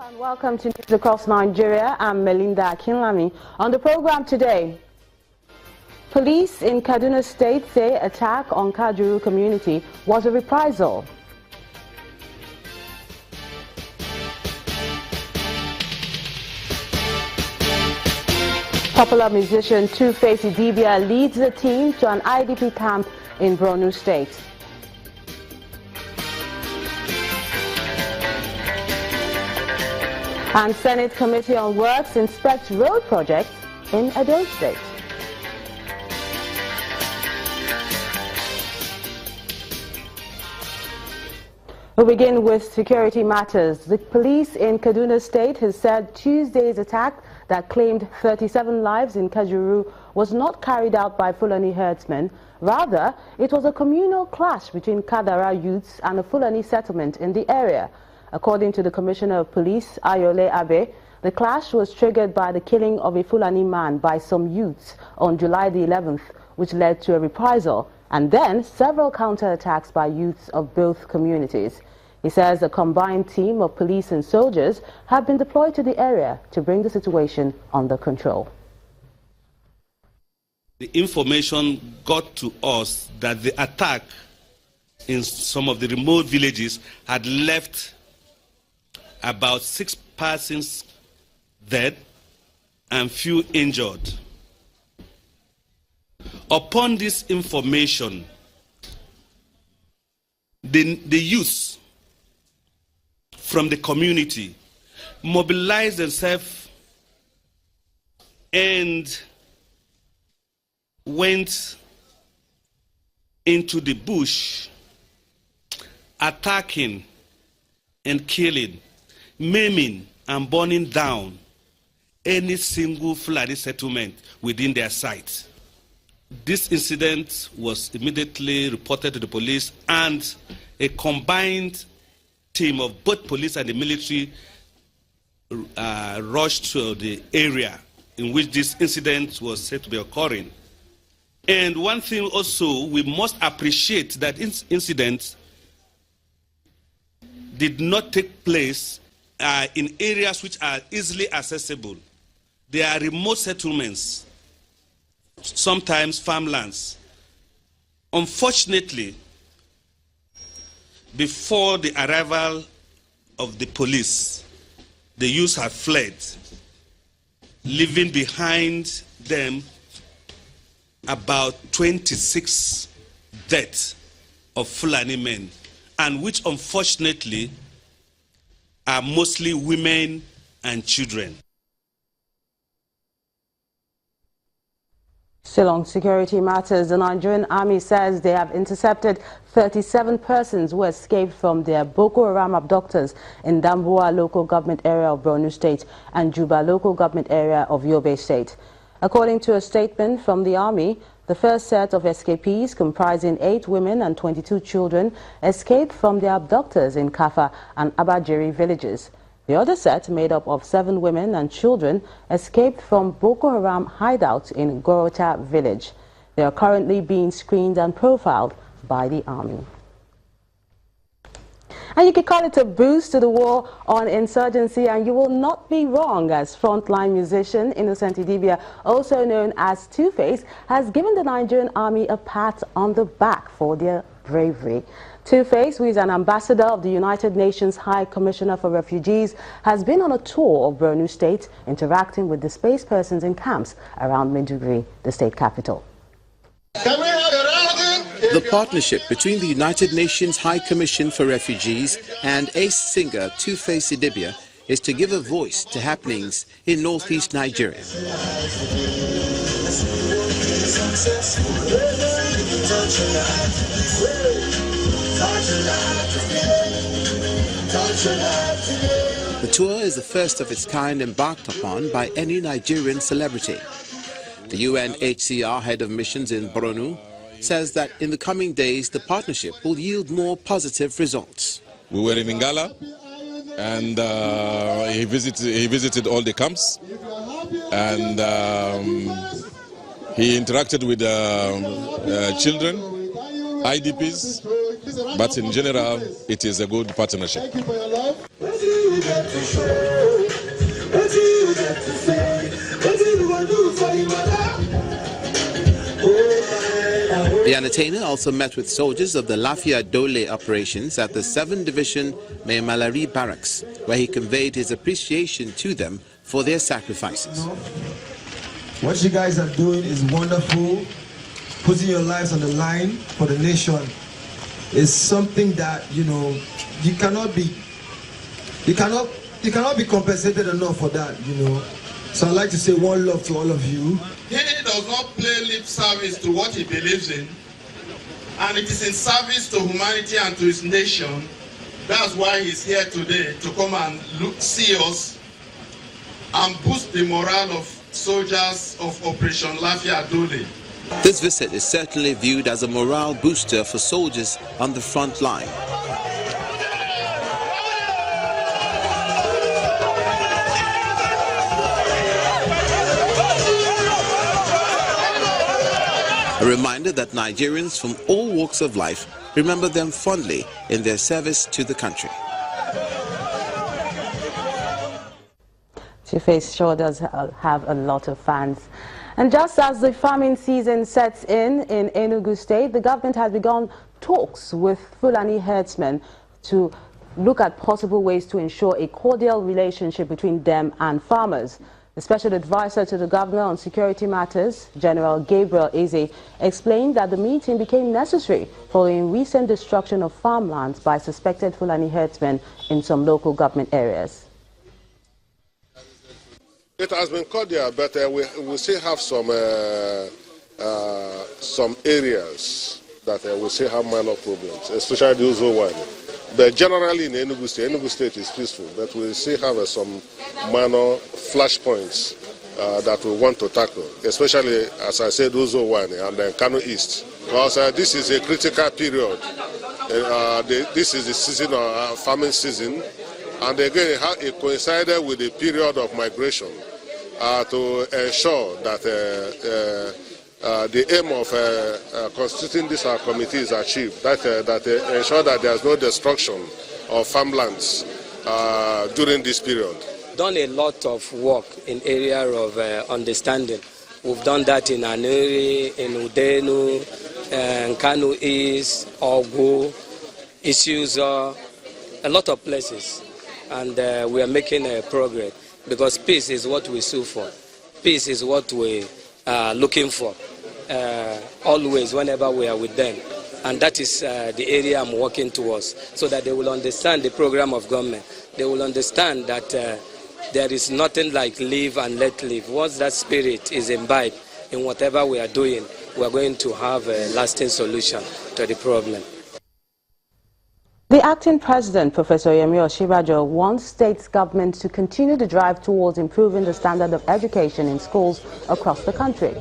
And welcome to News Across Nigeria. I'm Melinda Akinlami. On the program today, police in Kaduna State say attack on Kajuru community was a reprisal. Popular musician Tuface leads the team to an IDP camp in Borno State. And Senate Committee on Works inspects road projects in Edo State. We begin with security matters. The police in Kaduna State has said Tuesday's attack that claimed 37 lives in Kajuru was not carried out by Fulani Herdsmen. Rather, it was a communal clash between Kadara youths and a Fulani settlement in the area. According to the Commissioner of Police, Ayole Abe, the clash was triggered by the killing of a Fulani man by some youths on July the 11th, which led to a reprisal, and then several counterattacks by youths of both communities. He says a combined team of police and soldiers have been deployed to the area to bring the situation under control. The information got to us that the attack in some of the remote villages had left about 6 persons dead and few injured. Upon this information, the youth from the community mobilized themselves and went into the bush, attacking and killing, maiming and burning down any single Fulani settlement within their sight. This incident was immediately reported to the police, and a combined team of both police and the military rushed to the area in which this incident was said to be occurring. And one thing also, we must appreciate that incident did not take place in areas which are easily accessible. They are remote settlements, sometimes farmlands. Unfortunately, before the arrival of the police, the youths had fled, leaving behind them about 26 deaths of Fulani men, and which unfortunately are mostly women and children. Still on security matters, the Nigerian Army says they have intercepted 37 persons who escaped from their Boko Haram abductors in Damboa local government area of Borno State and Juba local government area of Yobe State. According to a statement from the Army, the first set of escapees, comprising 8 women and 22 children, escaped from their abductors in Kafa and Abajiri villages. The other set, made up of 7 women and children, escaped from Boko Haram hideout in Gorota village. They are currently being screened and profiled by the Army. And you could call it a boost to the war on insurgency, and you will not be wrong, as frontline musician Innocent Idibia, also known as Tuface, has given the Nigerian Army a pat on the back for their bravery. Tuface, who is an ambassador of the United Nations High Commissioner for Refugees, has been on a tour of Borno State, interacting with displaced persons in camps around Maiduguri, the state capital. The partnership between the United Nations High Commission for Refugees and ace singer Tuface Idibia is to give a voice to happenings in northeast Nigeria. The tour is the first of its kind embarked upon by any Nigerian celebrity. The UNHCR head of missions in Borno says that in the coming days the partnership will yield more positive results. We were in Ngala, and he visited all the camps, and he interacted with children, IDPs, but in general it is a good partnership. you get to show? What do you get to say? What do you want to do for your mother? The entertainer also met with soldiers of the Lafia Dole operations at the 7th Division Maymalari Barracks, where he conveyed his appreciation to them for their sacrifices. What you guys are doing is wonderful. Putting your lives on the line for the nation is something that, you know, you cannot be compensated enough for that, you know. So I'd like to say one love to all of you. He does not play lip service to what he believes in, and it is in service to humanity and to his nation. That's why he's here today, to come and see us and boost the morale of soldiers of Operation Lafia Dole. This visit is certainly viewed as a morale booster for soldiers on the front line. A reminder that Nigerians from all walks of life remember them fondly in their service to the country. Tuface sure does have a lot of fans. And just as the farming season sets in Enugu State, the government has begun talks with Fulani Herdsmen to look at possible ways to ensure a cordial relationship between them and farmers. The Special Advisor to the Governor on Security Matters, General Gabriel Eze, explained that the meeting became necessary following recent destruction of farmlands by suspected Fulani herdsmen in some local government areas. It has been cordial, but we still have some areas that we still have minor problems, especially those who are. But generally in Enugu State is peaceful, but we still have some minor flashpoints that we want to tackle, especially, as I said, Uzowane and then Kano East. Because this is a critical period. This is the season of farming season, and again it coincided with the period of migration to ensure that the aim of constituting this committee is achieved, that ensure that there is no destruction of farmlands during this period. Done a lot of work in area of understanding. We've done that in Anuri, in Udenu, Kano East, Ogu, issues, a lot of places, and we are making progress because peace is what we sue for. Peace is what we looking for always whenever we are with them, and that is the area I'm working towards, so that they will understand the program of government. They will understand that there is nothing like live and let live. Once that spirit is imbibed in whatever we are doing, we are going to have a lasting solution to the problem. The acting president, Professor Yemi Osinbajo, wants state governments to continue the drive towards improving the standard of education in schools across the country.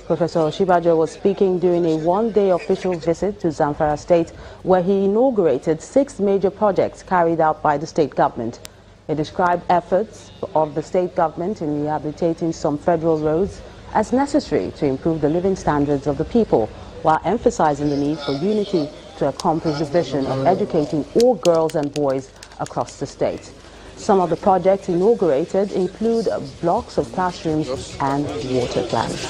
Professor Osinbajo was speaking during a one-day official visit to Zamfara State, where he inaugurated 6 major projects carried out by the state government. He described efforts of the state government in rehabilitating some federal roads as necessary to improve the living standards of the people, while emphasizing the need for unity to accomplish the vision of educating all girls and boys across the state. Some of the projects inaugurated include blocks of classrooms and water plants.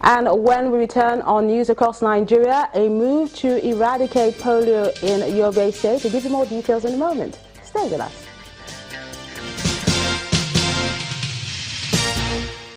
And when we return on News Across Nigeria, a move to eradicate polio in Yobe State. We'll give you more details in a moment. Stay with us.